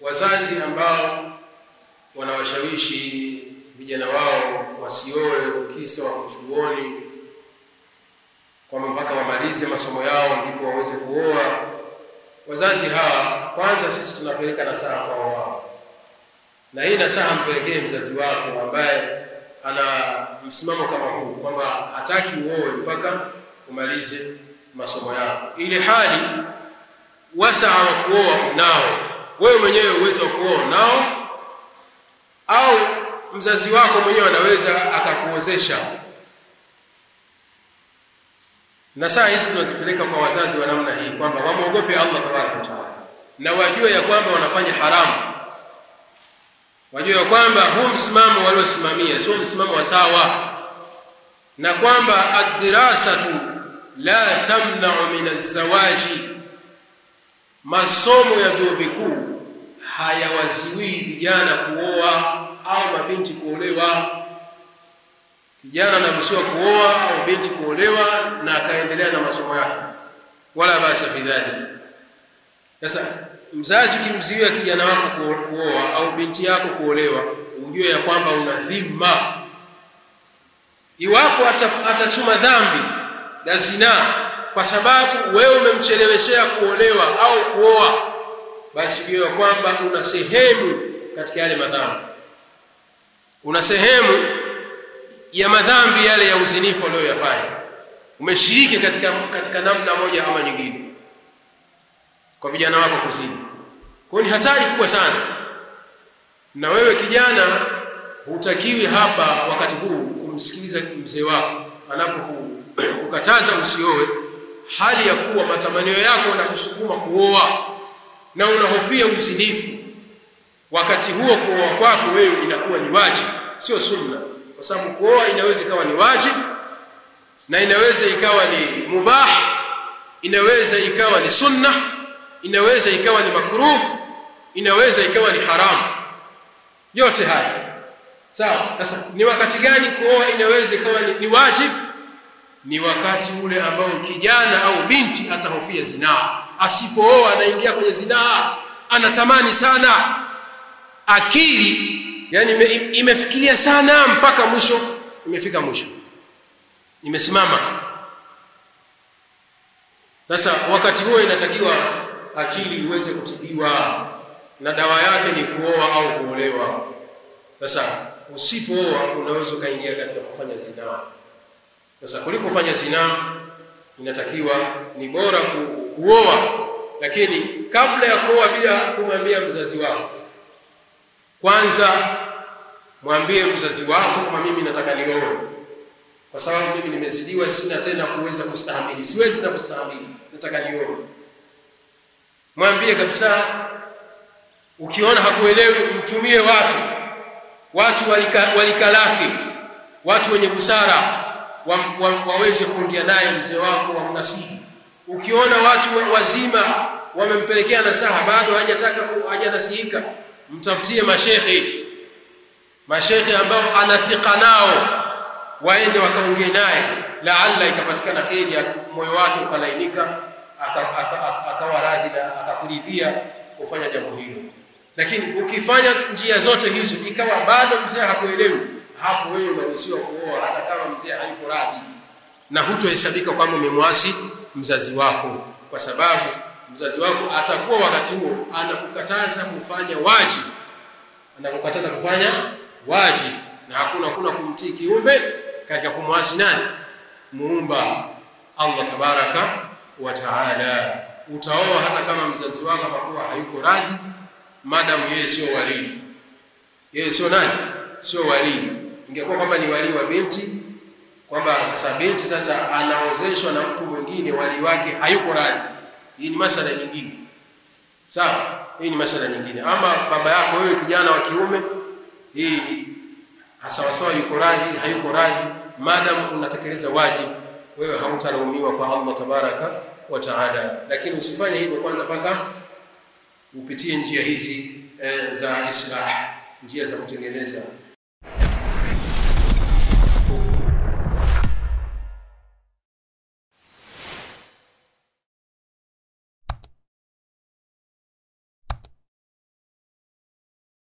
Wazazi ambao wanawashawishi vijana wao wasioe kisa wa chuoni kwa mpaka wamalize masomo yao ndipo waweze kuoa. Wazazi hawa kwanza sisi tunapeleka nasaha kwa wao. Na hii nasaha mpelekee mzazi wako ambaye ana msimamo kama huu kwamba hataki uoe mpaka umalize masomo yako. Ile hali wasaa wa kuoa nao, wewe mwenyewe uwezo wa kuoa nao, au mzazi wako mwenyewe anaweza akakuozesha. Nasaha hizi tunazipeleka kwa wazazi wa namna hii kwamba wamuogope Allah Tabaraka wa Taala na wajue ya kwamba wanafanya haramu. Wajue ya kwamba huu msimamo waliosimamia sio msimamo wa sawa, na kwamba ad-dirasatu la tamna'u min az-zawaji, masomo ya vyuo vikuu hayawaziwi vijana kuoa au mabinti kuolewa. Kijana anaruhusiwa kuoa au binti kuolewa na akaendelea na masomo yake, wala basa fi dhalik. Sasa mzazi ukimzuia kijana wako kuoa au binti yako kuolewa, ujue ya kwamba una dhima. Iwapo atachuma dhambi la zina kwa sababu wewe umemcheleweshea kuolewa au kuoa, basi ujue kwamba una sehemu katika yale madhambi. Una sehemu ya madhambi yale ya uzinifu aliyoyafanya. Umeshiriki katika namna moja ama nyingine kwa vijana wako kuzini. Kwa ni hatari kubwa sana. Na wewe kijana hutakiwi hapa wakati huu kumsikiliza mzee wako anapokukataza usioe, hali ya kuwa matamanio yako na kusukuma kuoa na unahofia uzinifu. Wakati huo kuoa kwako wewe inakuwa ni wajibu, sio sunna. Kwa sababu kuoa inaweza ikawa ni wajibu na inaweza ikawa ni mubah, inaweza ikawa ni sunna, inaweza ikawa ni makruh, inaweza ikawa ni haramu. Yote haya sawa. Sasa ni wakati gani kuoa inaweza ikawa ni wajibu? Ni wakati ule ambao kijana au binti atahofia zinaa. Asipooa anaingia kwenye zinaa, anatamani sana, akili yani imefikiria sana mpaka mwisho, imefika mwisho, imesimama. Sasa wakati huo inatakiwa akili iweze kutibiwa, na dawa yake ni kuoa au kuolewa. Sasa usipooa unaweza kaingia katika kufanya zinaa. Sasa kuliko kufanya zinaa inatakiwa ni bora kuoa, lakini kabla ya kuoa bila kumwambia mzazi wako, kwanza mwambie mzazi wako kama mimi nataka nioe, kwa sababu mimi nimezidiwa, sina tena kuweza kustahimili, siwezi na kustahimili, nataka nioe. Mwambie kabisa. Ukiona hakuelewi, mtumie watu walikalaki, watu wenye busara waweze kuongea naye mzee wako wa mnasihi. Ukiona watu wazima wamempelekea nasaha bado hajanasihika, mtafutie mashekhi ambao anathika nao, waende wakaongee naye, laalla ikapatikana kheri ya moyo wake ukalainika, akawa radhi na akakuridhia kufanya jambo hilo. Lakini ukifanya njia zote hizo ikawa bado mzee hakuelewi, hapo wewe unaruhusiwa kuoa hata kama mzee hayuko radhi, na hutohesabika kwamba umemwasi mzazi wako, kwa sababu mzazi wako atakuwa wakati huo anakukataza kufanya wajibu, na hakuna kumtii kiumbe katika kumwasi nani? Muumba Allah Tabaraka wa Taala. Utaoa hata kama mzazi wako atakuwa hayuko radhi, madamu yeye sio wali. Yeye sio nani? Sio wali. Ingekuwa kwamba ni wali wa binti, kwamba sasa binti sasa anaozeshwa na mtu mwingine, wali wake hayuko radhi, hii ni masala nyingine. Sawa? Hii ni masala nyingine. Ama baba yako wewe kijana wa kiume, hii sawa yuko radhi hayuko radhi, madamu unatekeleza wajibu, wewe hautalaumiwa kwa Allah Tabaraka wa Taala. Lakini usifanye hivyo kwanza mpaka upitie njia hizi za islah, njia za kutengeneza.